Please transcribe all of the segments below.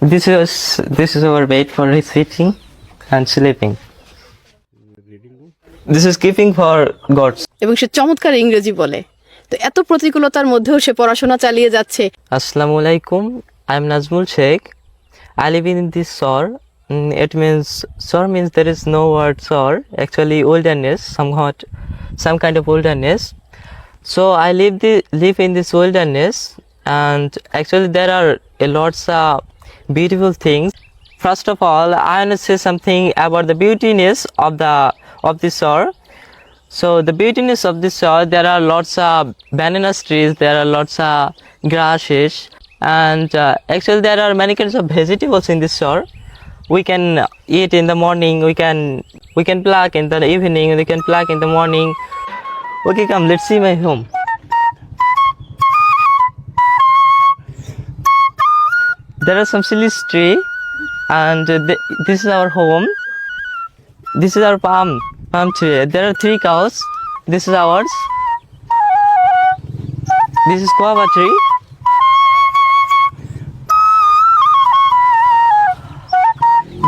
This is our bed for his sitting and sleeping. This is keeping for gods. এবং সে চমৎকার ইংরেজি বলে। তো এত প্রতিকূলতার মধ্যেও সে পড়াশোনা চালিয়ে যাচ্ছে। Assalamu alaikum. I'm Nazmul Sheikh. I live in this Sor. It means Sor means there is no word Sor. Actually, wilderness, somewhat, some kind of wilderness. So I live in this wilderness, and actually there are a lots of beautiful things. First of all, I want to say something about the beautiness of the Sor. So the beautiness of this soil, there are lots of banana trees, there are lots of grasses, and actually there are many kinds of vegetables in this soil. We can eat in the morning, we can pluck in the evening, we can pluck in the morning. Okay, come, let's see my home. There are some silly tree, and this is our home. This is our palm tree. There are 3 cows. This is ours. This is guava tree.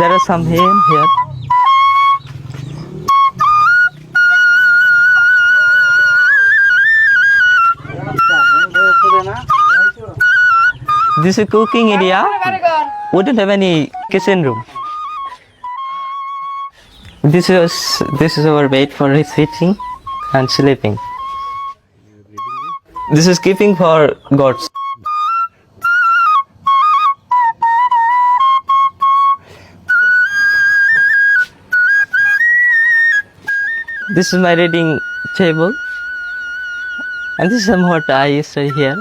There are some hay here. This is cooking area. We don't have any kitchen room. This is our bed for his sitting and sleeping. This is keeping for gods. This is my reading table, and this is somewhat I study here.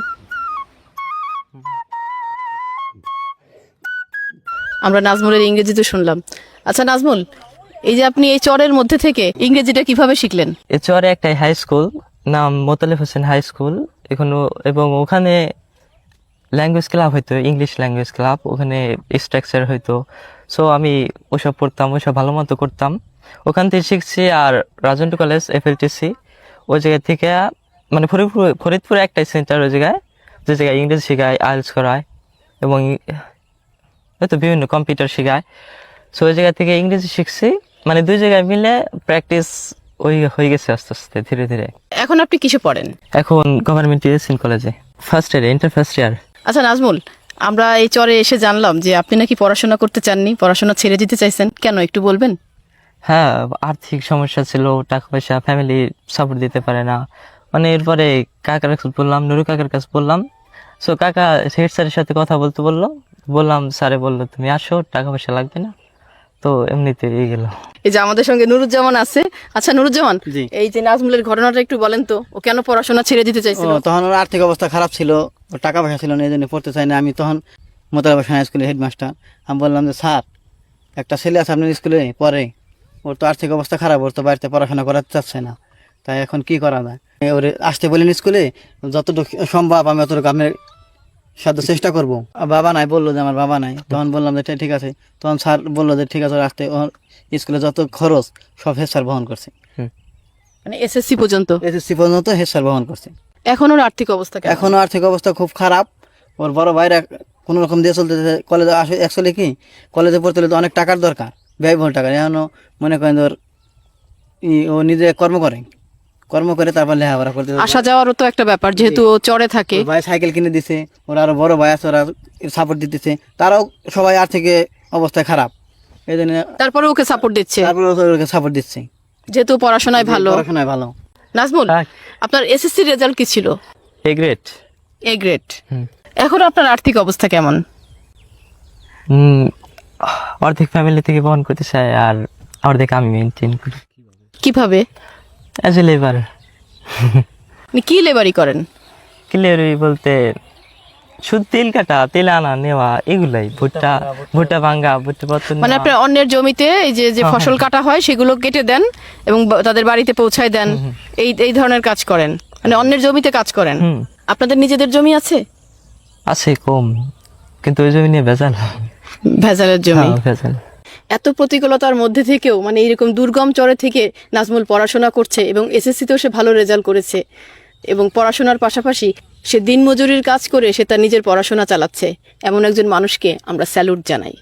আমরা নাজমুলের ইংরেজি তো শুনলাম। আচ্ছা নাজমুল, এই যে আপনি এই চরের মধ্যে থেকে ইংরেজিটা কিভাবে শিখলেন? এই চরে একটা হাই স্কুল, নাম মোতালেব হোসেন হাই স্কুল, এবং ওখানে ল্যাঙ্গুয়েজ ক্লাব হইতো, ইংলিশ ল্যাঙ্গুয়েজ ক্লাব, ওখানে স্ট্রাকচার হইতো। সো আমি ওসব পড়তাম, ওসব ভালো মতো করতাম, ওখান থেকে শিখছি। আর রাজন্ডু কলেজ FLTC, ওই জায়গা থেকে মানে ফরিদপুরে একটাই সেন্টার, ওই জায়গায় যে জায়গায় ইংরেজি শেখায়, আইএলস করায়, এবং হয়তো বিভিন্ন কম্পিউটার শেখায়। সো ওই জায়গা থেকে ইংরেজি শিখছি, মানে 2 জায়গায় মিলে প্র্যাকটিস হয়ে গেছে আস্তে আস্তে ধীরে ধীরে। এখন আপনি কিসে পড়েন? এখন গভর্নমেন্ট ইউএসএন কলেজে first year, inter first year. আচ্ছা নাজমুল, আমরা এই চরে এসে জানলাম যে আপনি নাকি পড়াশোনা করতে চাননি, পড়াশোনা ছেড়ে দিতে চাইছেন, কেন একটু বলবেন? হ্যাঁ, আর্থিক সমস্যা ছিল, টাকা পয়সা ফ্যামিলি সাপোর্ট দিতে পারে না। মানে এরপরে কাকার কাছে বললাম, নুরু কাকার কাছে বললাম। সো কাকা হেড স্যারের সাথে কথা বলতে বললাম, স্যারে বললো তুমি আসো, টাকা পয়সা লাগবে না। তো এমনিতে এই গেল। এই যে আমাদের সঙ্গে নুরুজ্জামান আছে। আচ্ছা নুরুজ্জামান, এই যে নাজমুলের ঘটনাটা একটু বলেন তো, ও কেন পড়াশোনা ছেড়ে দিতে চাইছিল? তখন ওর আর্থিক অবস্থা খারাপ ছিল, ওর টাকা পয়সা ছিল না, এই জন্য পড়তে চাই না। আমি তখন মোতালেব হাই স্কুলের হেডমাস্টার, আমি বললাম যে স্যার, একটা ছেলে আছে আপনার স্কুলে পড়ে, ওর তো আর্থিক অবস্থা খারাপ, ওর তো বাড়িতে পড়াশোনা করাতে চাচ্ছে না, তাই এখন কি করা যায়? ওরে আসতে বলেন স্কুলে, যতটুকু সম্ভব আমি অতটুকু আপনার সাথে চেষ্টা করবো। বাবা নাই, বললো যে আমার বাবা নাই। তখন বললাম যে ঠিক আছে। তখন স্যার বললো যে ঠিক আছে, আসতে স্কুলে যত খরচ সব হেড স্যার বহন করছে, মানে SSC পর্যন্ত হেড স্যার বহন করছে। এখন ওর আর্থিক অবস্থা কেমন? এখনো আর্থিক অবস্থা খুব খারাপ। ওর বড় ভাইরা কোনো রকম দিয়ে চলতেছে। কলেজে আসে, অ্যাকচুয়ালি কি কলেজে পড়তে হলে তো অনেক টাকার দরকার, ব্যয়বহুল টাকা। এখনও মনে করেন ওর ও নিজে কর্ম করে তারপর লেখাপড়া করতে, আসা যাওয়ারও তো একটা ব্যাপার, যেহেতু ও চরে থাকে। ভাই সাইকেল কিনে দিছে, ওরা আরো বড় ভাই আছে, ওরা সাপোর্ট দিতেছে, তারাও সবাই আর্থিক অবস্থায় খারাপ, এই জন্য তারপরে ওকে সাপোর্ট দিচ্ছে, যেহেতু পড়াশোনায় ভালো। নাজমুল, আপনার SSC রেজাল্ট কি ছিল? A grade. এখন আপনার আর্থিক অবস্থা কেমন? অর্ধেক ফ্যামিলি থেকে বহন করতে চাই, আর অর্ধেক আমি মেনটেন করি। কিভাবে? As a labour. কি লেবারি করেন? কি লেবারি বলতে শুধু তেল কাটা, তেল আনা নেওয়া, এগুলাই। ভুট্টা ভাঙ্গা, ভুট্টা পত্তন। মানে আপনি অন্যের জমিতে এই যে ফসল কাটা হয় সেগুলো কেটে দেন এবং তাদের বাড়িতে পৌঁছায় দেন, এই ধরনের কাজ করেন, মানে অন্যের জমিতে কাজ করেন। আপনাদের নিজেদের জমি আছে? আছে, কম, কিন্তু ওই জমি নিয়ে ভেজালের জমি। ভেজাল। এত প্রতিকূলতার মধ্যে থেকেও, মানে এরকম দুর্গম চরে থেকে নাজমুল পড়াশোনা করছে এবং SSC তেও সে ভালো রেজাল্ট করেছে, এবং পড়াশোনার পাশাপাশি সে দিনমজুরির কাজ করে সে তার নিজের পড়াশোনা চালাচ্ছে, এমন একজন মানুষকে আমরা স্যালুট জানাই।